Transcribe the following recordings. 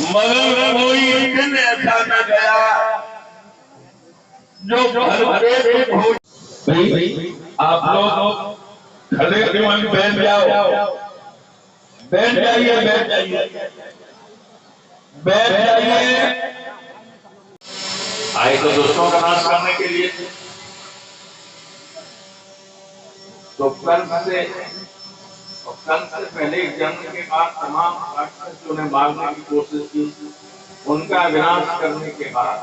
मगर कोई दिन ऐसा न गया जो घर पे भाई आप लोग खड़े क्यों बैठ जाओ, बैठ जाइए, बैठ जाइए, बैठ जाइए। आए तो दोस्तों का नाश करने के लिए, तो कंस से पहले जन्म के बाद तमाम राक्षसों ने मारने की कोशिश की। उनका विनाश करने के बाद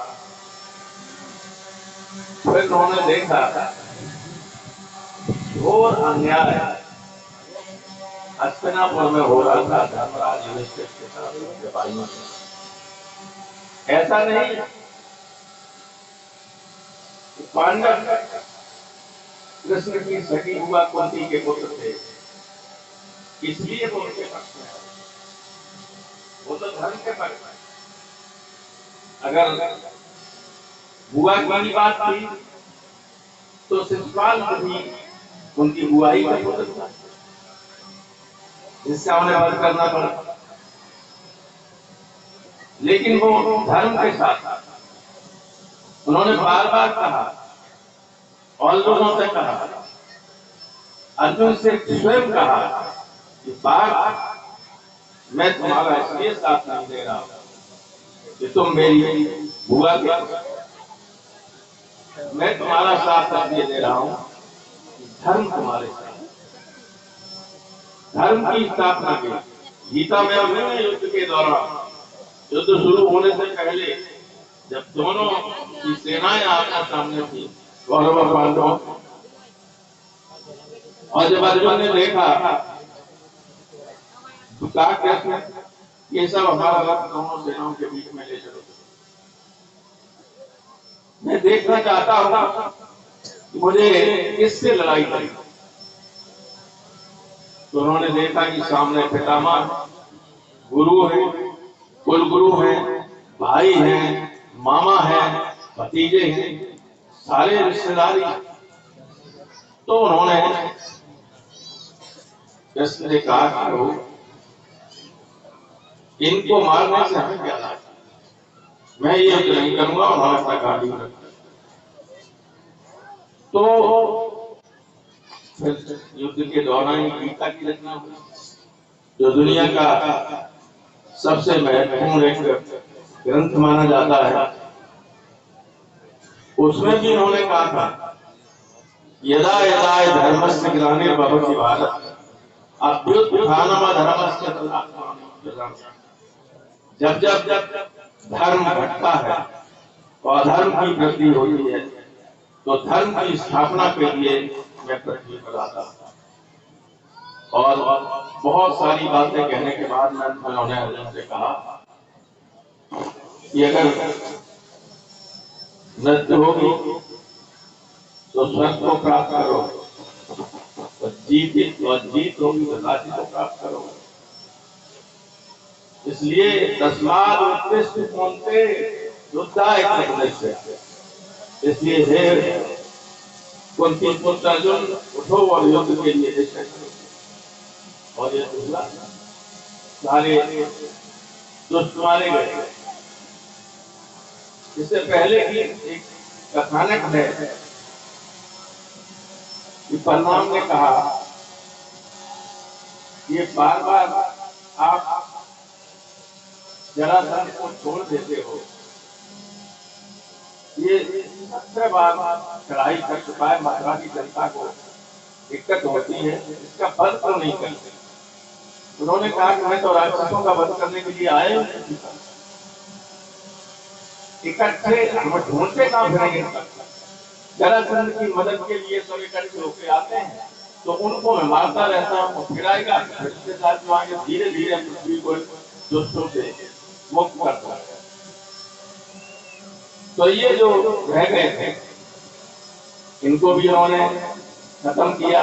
फिर उन्होंने देखा घोर अन्याय हस्तिनापुर में हो रहा था धर्मराज युधिष्ठिर के साथ उनके भाइयों से। ऐसा नहीं पांडव कृष्ण की सखी हुआ कुंती के पुत्र थे, इसलिए वो उनके पक्ष में, वो तो धर्म के पक्ष में। अगर बुआ की बात थी तो शिशुपाल भी उनकी बुआई का पुत्र था, जिसका उन्हें वध करना पड़ा। लेकिन वो धर्म के साथ उन्होंने बार बार कहा और लोगों से कहा, अर्जुन से स्वयं कहा कि बात मैं तुम्हारा इसलिए साथ नहीं दे रहा कि तुम मेरी बुआ के, मैं तुम्हारा साथ इसलिए दे रहा हूं कि धर्म तुम्हारे साथ, धर्म की स्थापना की। गीता में उन्होंने युद्ध के दौरान, युद्ध शुरू होने से पहले जब दोनों की सेनाएं आमने सामने थी, कौरव और पांडव, और जब अर्जुन ने देखा तो कहा कृष्ण ये सब हमारा रथ दोनों सेनाओं के बीच में ले चलो, मैं देखना चाहता हूं कि मुझे किससे लड़ाई करी। तो उन्होंने देखा कि सामने पितामह, गुरु है, कुल गुरु है, भाई हैं, मामा है, भतीजे हैं, सारे रिश्तेदारी। तो उन्होंने कृष्ण ने कहा कि इनको मारने से हमें क्या लाभ, मैं ये नहीं करूंगा। उन्होंने अपना गाड़ी रखा। तो फिर युद्ध के दौरान गीता की रचना हुई, जो दुनिया का सबसे महत्वपूर्ण एक ग्रंथ माना जाता है। उसमें भी उन्होंने कहा था यदा यदा धर्मस्य ग्लानिर्भवति भारत अभ्युत्थानमधर्मस्य तदात्मानं। जब जब धर्म घटता है और अधर्म की वृद्धि होती है, तो धर्म की स्थापना के लिए मैं पृथ्वी पर आता हूं। और बहुत सारी बातें कहने के बाद उन्होंने अर्जुन से कहा कि अगर मृत्यु होगी तो स्वर्ग को प्राप्त करो, और जीत होगी तो राज्य को प्राप्त करो। इसलिए तस्माद् उत्तिष्ठ कौन्तेय युद्धाय कृतस्य। इसलिए हे कुंती पुत्र अर्जुन, उठो और युद्ध के लिए निश्चय करो। और ये दूसरा सारे दुष्ट मारे गए। इससे पहले की एक कथानक है कि बलराम ने कहा ये बार बार आप जरासंध को छोड़ देते हो, ये 17 बार चढ़ाई कर चुका है, मथुरा की जनता को दिक्कत होती है, इसका वध क्यों नहीं करते। उन्होंने कहा कि मैं तो राक्षसों का वध करने के लिए आए हूं, इकट्ठे हम ढूंढते कहां फिरेंगे। जरासंध की मदद के लिए सब इकट्ठे होकर आते हैं, तो उनको मैं मारता रहता हूँ, फिर आएगा फिर साथ जो आगे धीरे धीरे पृथ्वी को दुष्टों से मुक्त करता है। तो ये जो रह गए थे इनको भी उन्होंने खत्म किया।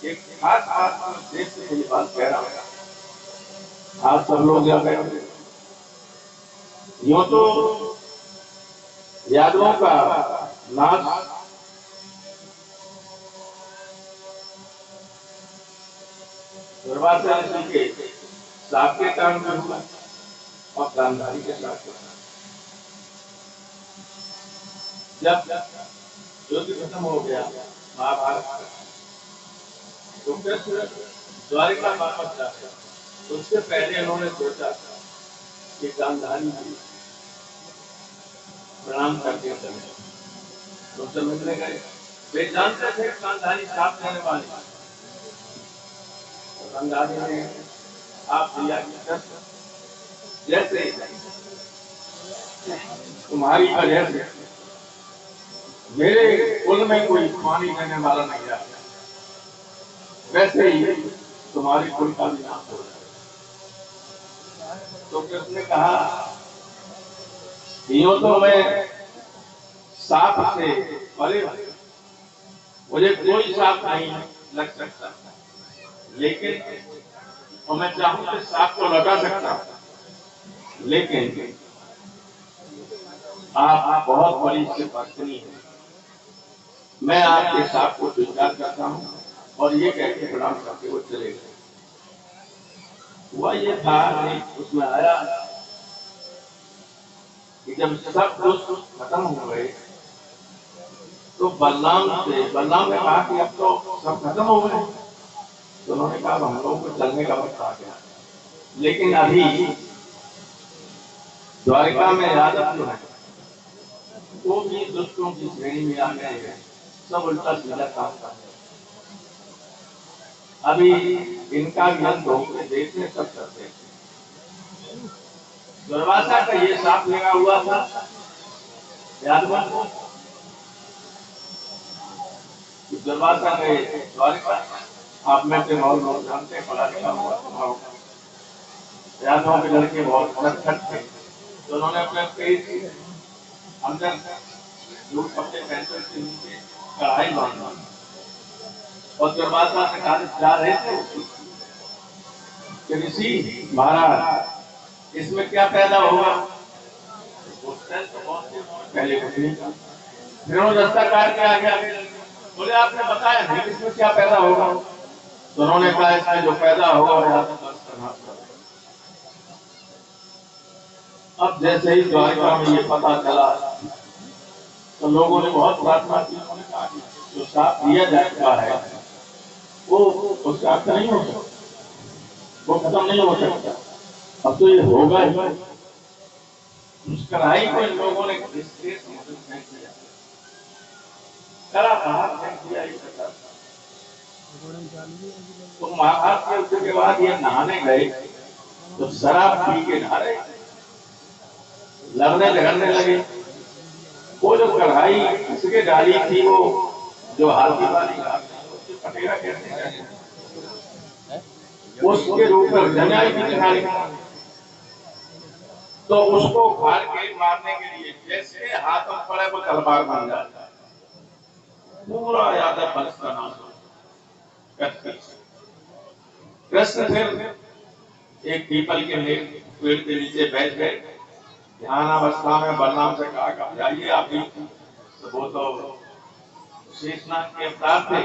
एक खास बात देश से ये बात कह रहा हूं, आप सब लोग यहाँ बैठे, यूं तो यादवों का नाच दुर्वासा ऋषि के साप के कारण में हुआ, और गांधारी के साथ होता। जब युद्ध खत्म हो गया महाभारत, तो कृष्ण द्वारिका वापस जाते, उससे पहले उन्होंने सोचा कि गांधारी जी प्रणाम करके चले, तो समझने गए। वे जानते थे गांधारी साफ रहने वाली। गांधारी ने आप दिया कि कृष्ण, जैसे तुम्हारी वजह से मेरे कुल में कोई पानी देने वाला नहीं रहा, वैसे ही तुम्हारी कुल का भी नाश हो जाए। तो कृष्ण ने कहा, यूं तो मैं सांप से परे हूं, मुझे कोई सांप नहीं लग सकता, लेकिन तो मैं चाहूं तो सांप को लगा सकता हूं, लेकिन आप बहुत बड़ी से पत्नी है, मैं आपके सांप को स्वीकार करता हूं। और ये कह के प्रणाम करके वो चले गए। हुआ ये था कि उसमें आया कि जब सब दुष्ट खत्म हो गए, तो बलराम ने कहा कि अब तो सब खत्म हो गए। तो उन्होंने कहा हम लोगों को चलने का वक्त आ गया, लेकिन अभी द्वारिका में यादव जो है वो भी दुष्टों की श्रेणी में आ गए हैं, सब उल्टा सीधा काम कर रहे हैं। अभी इनका भी अंत होकर देखने सब करते हैं। दुर्वासा का ये साप लगा हुआ था यादव को, दुर्वासा गए द्वारिका। आप में से बहुत लोग जानते हैं, पढ़ा लिखा हुआ यादवों के लड़के बहुत खट थे, तो उन्होंने अपने पेट अंदर जो कपड़े पहनते थे नीचे कढ़ाई बांधा, और दुर्वासा से कहा जा रहे थे कि ऋषि महाराज इसमें क्या पैदा होगा। तो बहुत पहले कुछ नहीं था, फिर उन्होंने रास्ता काट के आ गया, बोले आपने बताया नहीं इसमें क्या पैदा होगा। तो उन्होंने कहा इसमें जो पैदा होगा। अब जैसे ही द्वारिका में ये पता चला, तो लोगों ने बहुत प्रार्थना की। उन्होंने कहा कि जो साथ दिया जा चुका है वो उसका अर्थ नहीं हो सकता, वो खत्म नहीं हो सकता, अब तो ये होगा ही। उस कढ़ाई को इन लोगों ने करा फेंक दिया। तो महाभारत के युद्ध के बाद ये नहाने गए, तो शराब पी के नहा रहे, लड़ने झगड़ने लगे। वो जो कढ़ाई इसके डाली थी, वो जो हाथी वाली पटेरा कहते हैं, उसके ऊपर जंगाई की कढ़ाई, तो उसको फाड़ के मारने के लिए जैसे हाथ में पड़े वो तलवार बन जाता है। पूरा यादव वंश का नाम कृष्ण फिर एक पीपल के पेड़ के नीचे बैठ गए। ध्यान अवस्था में बलराम से कहा जाइए आप भी, तो वो तो शेषनाग के अवतार थे,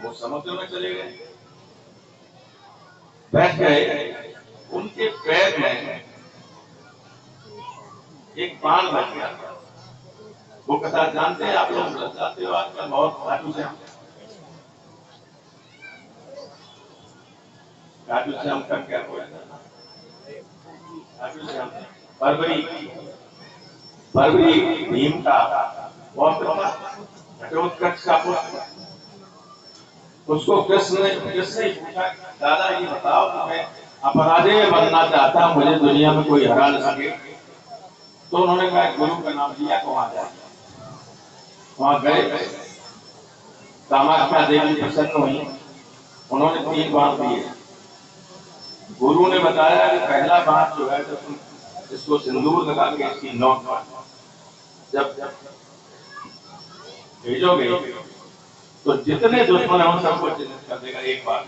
वो समुद्र में चले गए, बैठ गए। उनके पैर में एक बाण लग गया। वो कथा जानते हैं आप लोग, जानते हो आजकल बहुत खाटू श्याम का क्या हुआ? खाटू श्याम फरवरी भीम का घटोत्कच का पुत्र, उसको कृष्ण ने पूछा, दादा ये बताओ कि मैं अपराधेय बनना चाहता हूं, मुझे दुनिया में कोई हरा न सके। तो उन्होंने कहा गुरु का नाम लिया तो वहां जाए। वहां गए, कामाख्या देवी प्रसन्न हुई, उन्होंने 3 बाण दिए। गुरु ने बताया कि पहला बाण जो है, जब तुम इसको सिंदूर लगा के इसकी नोक पर जब भेजोगे, तो जितने दुश्मन है उन सबको चिन्हित कर देगा एक बार,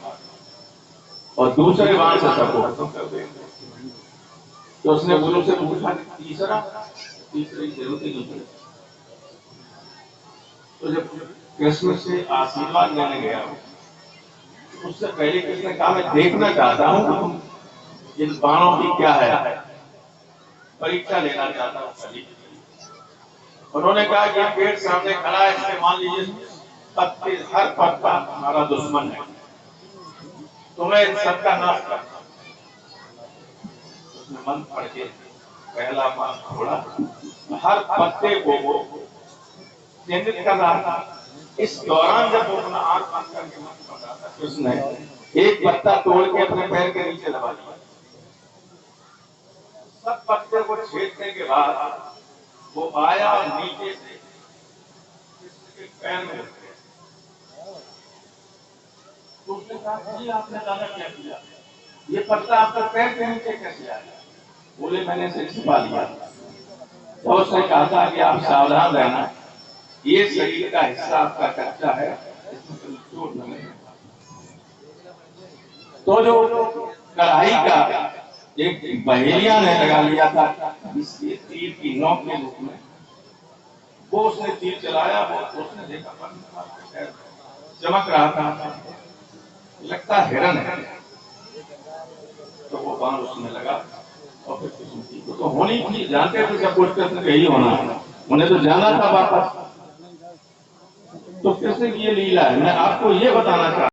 और दूसरे बाण से सबको खत्म कर देगा। तो उसने गुरु से पूछा तीसरी जरूरत ही नहीं। तो जब कृष्ण से आशीर्वाद लेने गया, उससे पहले कृष्ण ने कहा मैं देखना चाहता हूं इन बाणों की क्या है। परीक्षा लेना चाहता हूँ कली। उन्होंने कहा कि पेड़ सामने खड़ा है, इससे मान लीजिए पत्ते, हर पत्ता हमारा दुश्मन है, तुम्हें इन सबका नाश करना। उसने मन पढ़ के पहला मान छोड़ा, हर पत्ते को वो चिन्हित कर रहा था। इस दौरान जब वो अपना आंख बंद करके मन पढ़ रहा था, उसने एक पत्ता तोड़ के अपने पैर के नीचे दबा दिया। सब पत्ते को छेदने के बाद वो आया और नीचे से इसके पैर में रख गया। तो उसने कहा, जी आपने दादा क्या किया, ये पत्ता आपके पैर के नीचे कैसे आया? बोले मैंने इसे छिपा लिया। तो उसने कहा था कि आप सावधान रहना, ये शरीर का हिस्सा आपका कच्चा है, इसमें कभी चोट न लगे। तो जो कढ़ाई का एक बहेलिया ने लगा लिया था इसके तीर की नोक के रूप में, वो उसने तीर चलाया, वो उसने देखा चमक रहा था, लगता हिरन है। तो वो बाण उसमें लगा और फिर किस्मती तो होनी थी, जानते थे सब कुछ यही होना, उन्हें तो जाना था वापस। तो कैसे ये लीला है, मैं आपको ये बताना चाहता हूं।